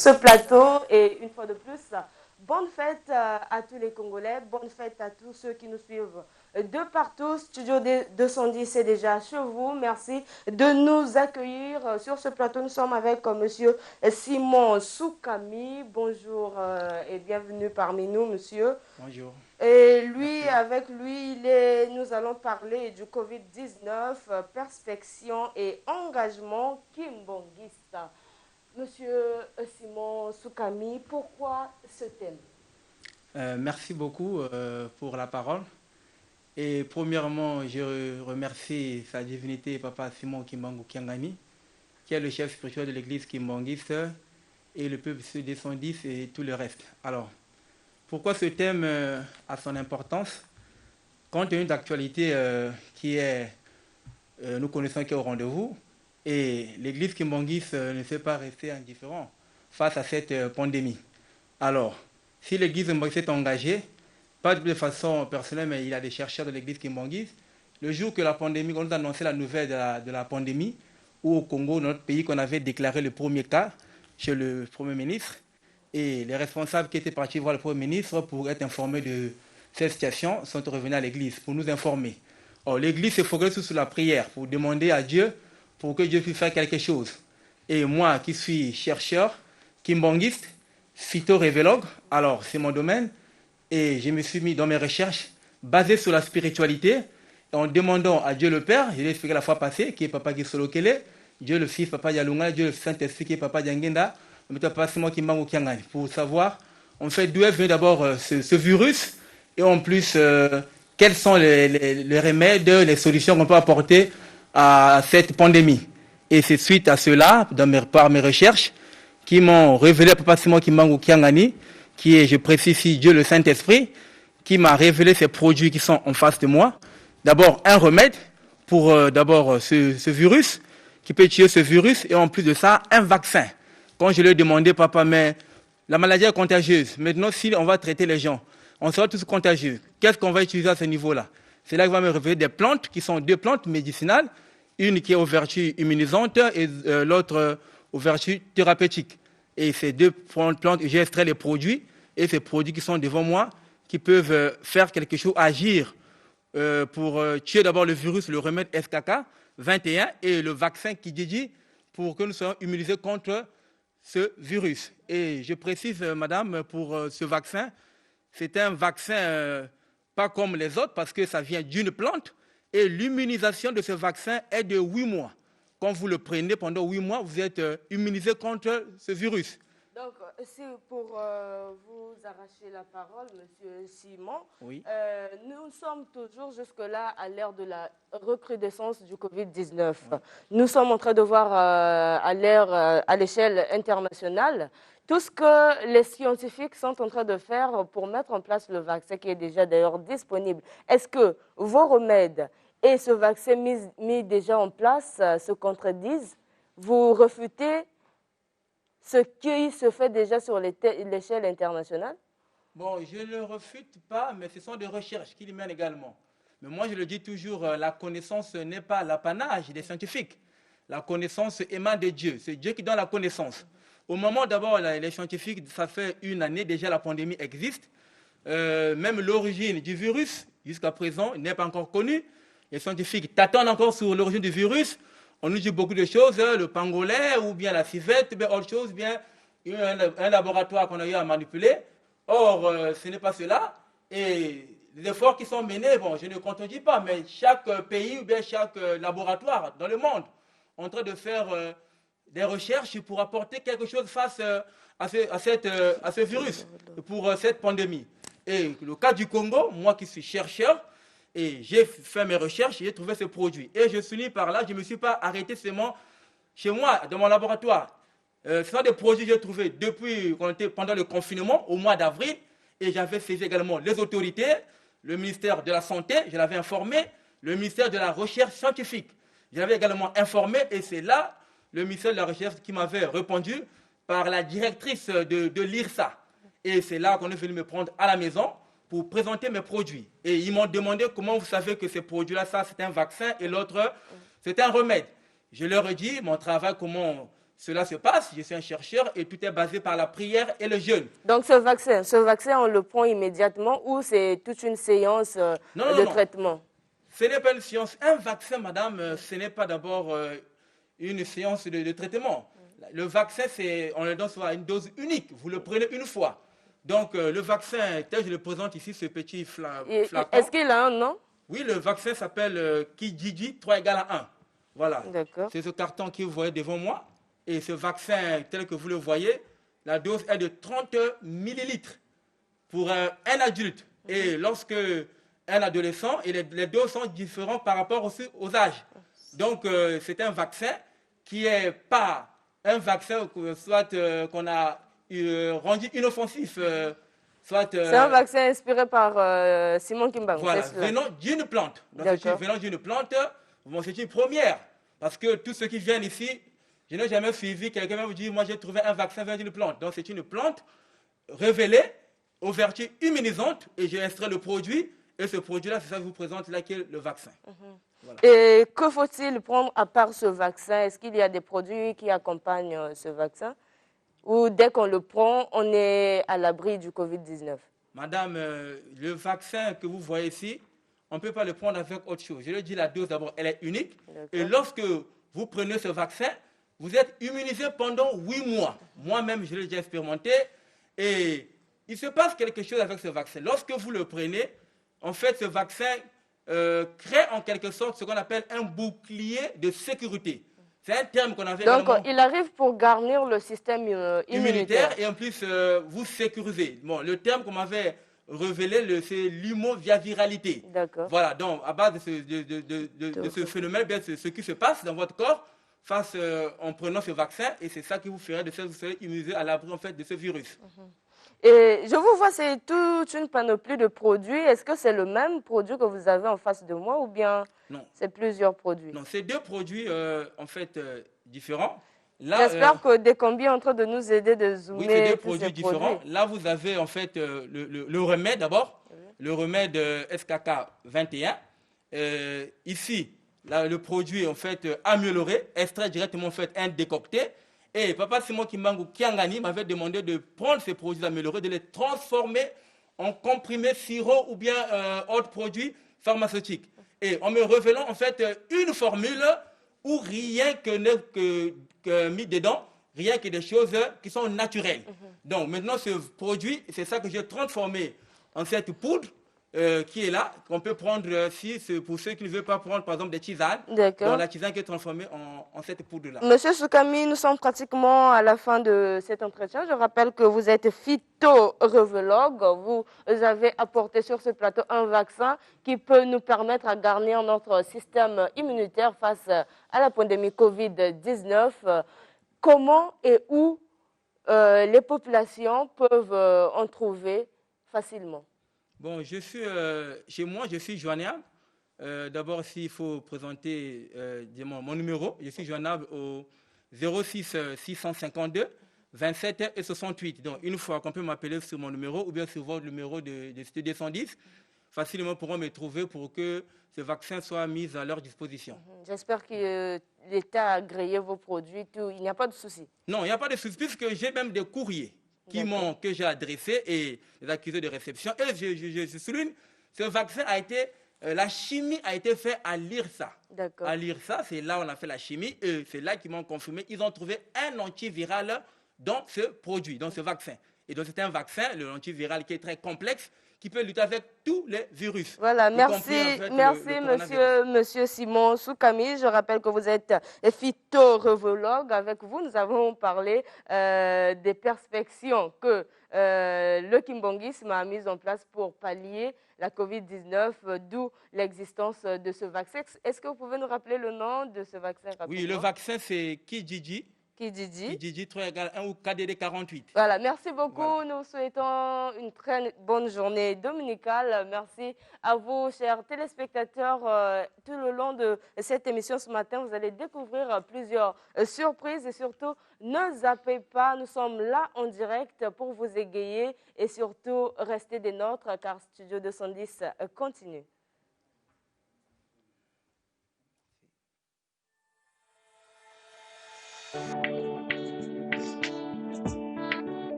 ce plateau. Et une fois de plus, bonne fête à tous les Congolais, bonne fête à tous ceux qui nous suivent de partout. Studio 210 est déjà chez vous. Merci de nous accueillir sur ce plateau. Nous sommes avec Monsieur Simon Soukami. Bonjour et bienvenue parmi nous, monsieur. Bonjour. Et lui, Merci. avec lui, nous allons parler du Covid-19, perspection et engagement kimbonguiste. Monsieur Simon Soukami, pourquoi ce thème? Merci beaucoup pour la parole. Et premièrement, je remercie sa divinité, Papa Simon Kimbangu Kiangani, qui est le chef spirituel de l'église kimbangiste, et le peuple sud 210 et tout le reste. Alors, pourquoi ce thème a son importance? Compte tenu d'actualité qui est, nous connaissons qui est au rendez-vous, et l'église kimbangiste ne s'est pas restée indifférent face à cette pandémie. Alors, si l'église s'est engagée, pas de façon personnelle, mais il y a des chercheurs de l'église kimbangiste, le jour que la pandémie, on nous a annoncé la nouvelle de la pandémie, où au Congo, notre pays, qu'on avait déclaré le premier cas chez le Premier ministre, et les responsables qui étaient partis voir le Premier ministre pour être informés de cette situation sont revenus à l'église pour nous informer. Or, l'église se focalise sur la prière pour demander à Dieu pour que Dieu puisse faire quelque chose. Et moi, qui suis chercheur, kimbangiste, phytorévélogue, alors c'est mon domaine, et je me suis mis dans mes recherches basées sur la spiritualité, en demandant à Dieu le Père, je l'ai expliqué la fois passée, qui est Papa Gisolokele, Dieu le Fils, Papa Yalunga, Dieu le Saint-Esprit, qui est Papa Diangenda, Papa Simon Kimbangu Kiangani, pour savoir, en fait, d'où est venu d'abord ce virus, et en plus, quels sont les remèdes, les solutions qu'on peut apporter à cette pandémie. Et c'est suite à cela, par mes recherches, qui m'ont révélé Papa Simon Kimbangu Kiangani, qui est, je précise ici, Dieu le Saint-Esprit, qui m'a révélé ces produits qui sont en face de moi. D'abord, un remède pour d'abord ce virus, qui peut tuer ce virus, et en plus de ça, un vaccin. Quand je lui ai demandé, papa, mais la maladie est contagieuse. Maintenant, si on va traiter les gens, on sera tous contagieux. Qu'est-ce qu'on va utiliser à ce niveau-là? C'est là qu'il va me révéler des plantes qui sont deux plantes médicinales, une qui est aux vertus immunisantes et l'autre aux vertus thérapeutiques. Et ces deux plantes, j'ai extrait les produits, et ces produits qui sont devant moi, qui peuvent faire quelque chose, agir pour tuer d'abord le virus, le remède SKK 21 et le vaccin qui dit pour que nous soyons immunisés contre ce virus. Et je précise, madame, pour ce vaccin, c'est un vaccin pas comme les autres parce que ça vient d'une plante et l'immunisation de ce vaccin est de 8 mois. Quand vous le prenez pendant 8 mois, vous êtes immunisé contre ce virus. Donc, c'est pour vous arracher la parole, Monsieur Simon. Oui. Nous sommes toujours jusque-là à l'ère de la recrudescence du Covid-19. Oui. Nous sommes en train de voir à l'échelle internationale tout ce que les scientifiques sont en train de faire pour mettre en place le vaccin qui est déjà d'ailleurs disponible. Est-ce que vos remèdes et ce vaccin mis déjà en place se contredisent? Vous refutez ce qui se fait déjà sur l'échelle internationale? Bon, je ne le refute pas, mais ce sont des recherches qui les mènent également. Mais moi, je le dis toujours, la connaissance n'est pas l'apanage des scientifiques. La connaissance émane de Dieu. C'est Dieu qui donne la connaissance. Au moment d'abord, les scientifiques, ça fait une année déjà, la pandémie existe. Même l'origine du virus, jusqu'à présent, n'est pas encore connue. Les scientifiques t'attendent encore sur l'origine du virus. On nous dit beaucoup de choses, le pangolin ou bien la civette, bien autre chose, bien un laboratoire qu'on a eu à manipuler. Or, ce n'est pas cela. Et les efforts qui sont menés, bon, je ne contredis pas, mais chaque pays ou bien chaque laboratoire dans le monde est en train de faire des recherches pour apporter quelque chose face à ce virus, pour cette pandémie. Et le cas du Congo, moi qui suis chercheur, et j'ai fait mes recherches, j'ai trouvé ce produit. Et je suis venu par là, je ne me suis pas arrêté seulement chez moi, dans mon laboratoire. Ce sont des produits que j'ai trouvés depuis pendant le confinement, au mois d'avril. Et j'avais saisi également les autorités, le ministère de la Santé, je l'avais informé, le ministère de la Recherche scientifique. Je l'avais également informé et c'est là le ministère de la Recherche qui m'avait répondu par la directrice de l'IRSA. Et c'est là qu'on est venu me prendre à la maison pour présenter mes produits. Et ils m'ont demandé comment vous savez que ces produits-là, ça c'est un vaccin et l'autre c'est un remède. Je leur ai dit mon travail, comment cela se passe. Je suis un chercheur et tout est basé par la prière et le jeûne. Donc ce vaccin, on le prend immédiatement ou c'est toute une séance Non, non, de non. traitement? Ce n'est pas une séance. Un vaccin, madame, ce n'est pas d'abord une séance de traitement. Le vaccin, on le donne soit une dose unique. Vous le prenez une fois. Donc, le vaccin, tel que je le présente ici, ce petit flacon. Est-ce qu'il a un nom? Oui, le vaccin s'appelle Kijiji 3 égale à 1. Voilà. D'accord. C'est ce carton que vous voyez devant moi. Et ce vaccin, tel que vous le voyez, la dose est de 30 millilitres pour un adulte. Et lorsque un adolescent, et les doses sont différentes par rapport aussi aux âges. Donc, c'est un vaccin qui n'est pas un vaccin soit qu'on a rendu inoffensif, soit... C'est un vaccin inspiré par Simon Kimbangu, voilà, c'est cela? venant d'une plante. Donc, venant d'une plante, bon, c'est une première. Parce que tous ceux qui viennent ici, je n'ai jamais suivi quelqu'un vous dire, moi j'ai trouvé un vaccin venant d'une plante. Donc, c'est une plante révélée aux vertus immunisantes et j'ai extrait le produit. Et ce produit-là, c'est ça que je vous présente là, qui est le vaccin. Voilà. Et que faut-il prendre à part ce vaccin? Est-ce qu'il y a des produits qui accompagnent ce vaccin? Ou dès qu'on le prend, on est à l'abri du Covid-19? Madame, le vaccin que vous voyez ici, on ne peut pas le prendre avec autre chose. Je le dis, la dose d'abord, elle est unique. Et lorsque vous prenez ce vaccin, vous êtes immunisé pendant 8 mois. Moi-même, je l'ai déjà expérimenté. Et il se passe quelque chose avec ce vaccin. Lorsque vous le prenez, en fait, ce vaccin crée en quelque sorte ce qu'on appelle un bouclier de sécurité. C'est un terme qu'on avait Donc, il arrive pour garnir le système immunitaire. Et en plus, vous sécuriser. Bon, le terme qu'on m'avait révélé, c'est l'immoviralité. D'accord. Voilà, donc à base de ce phénomène, bien, ce qui se passe dans votre corps en prenant ce vaccin, et c'est ça qui vous ferait vous serez immunisé à l'abri en fait de ce virus. Et je vous vois, c'est toute une panoplie de produits. Est-ce que c'est le même produit que vous avez en face de moi ou bien c'est plusieurs produits? Non, c'est deux produits en fait différents. J'espère que Dekombi est en train de nous aider de zoomer. Oui, c'est deux produits différents. Là, vous avez en fait le remède d'abord, le remède SKK 21. Ici, là, le produit en fait amélioré, extrait directement en fait un décocté. Et Papa Simon Kimbangu Kiangani m'avait demandé de prendre ces produits améliorés, de les transformer en comprimés, sirop ou bien autres produits pharmaceutiques. Et en me révélant en fait une formule où rien que mis dedans, rien que des choses qui sont naturelles. Donc maintenant ce produit, c'est ça que j'ai transformé en cette poudre qui est là, qu'on peut prendre si c'est pour ceux qui ne veulent pas prendre par exemple des tisanes. D'accord. Donc la tisane qui est transformée en cette poudre-là. Monsieur Soukami, nous sommes pratiquement à la fin de cet entretien. Je rappelle que vous êtes phytorevologue. Vous avez apporté sur ce plateau un vaccin qui peut nous permettre à garnir notre système immunitaire face à la pandémie Covid-19. Comment et où les populations peuvent en trouver facilement? Bon, chez moi, je suis joignable. D'abord, s'il faut présenter mon numéro, je suis joignable au 06 652 27 et 68. Donc, une fois qu'on peut m'appeler sur mon numéro ou bien sur votre numéro de 210, facilement pourront me trouver pour que ce vaccin soit mis à leur disposition. J'espère que l'État a agréé vos produits. Il n'y a pas de souci. Non, il n'y a pas de souci puisque j'ai même des courriers que j'ai adressés et les accusés de réception. Et je souligne, ce vaccin a été, la chimie a été faite à l'IRSA. À l'IRSA, c'est là où on a fait la chimie et c'est là qu'ils m'ont confirmé. Ils ont trouvé un antiviral dans ce produit, dans ce vaccin. Et donc c'est un vaccin, le antiviral qui est très complexe, qui peut lutter avec tous les virus. Voilà, merci, monsieur Simon Soukami. Je rappelle que vous êtes phytorevologue. Avec vous, nous avons parlé des perspectives que le kimbongisme a mises en place pour pallier la Covid-19, d'où l'existence de ce vaccin. Est-ce que vous pouvez nous rappeler le nom de ce vaccin rapidement? Oui, le vaccin, c'est Kijiji. Kijiji 3 égale 1 ou KDD 48. Voilà, merci beaucoup. Voilà. Nous souhaitons une très bonne journée dominicale. Merci à vous, chers téléspectateurs. Tout le long de cette émission ce matin, vous allez découvrir plusieurs surprises et surtout, ne zappez pas. Nous sommes là en direct pour vous égayer et surtout, restez des nôtres car Studio 210 continue.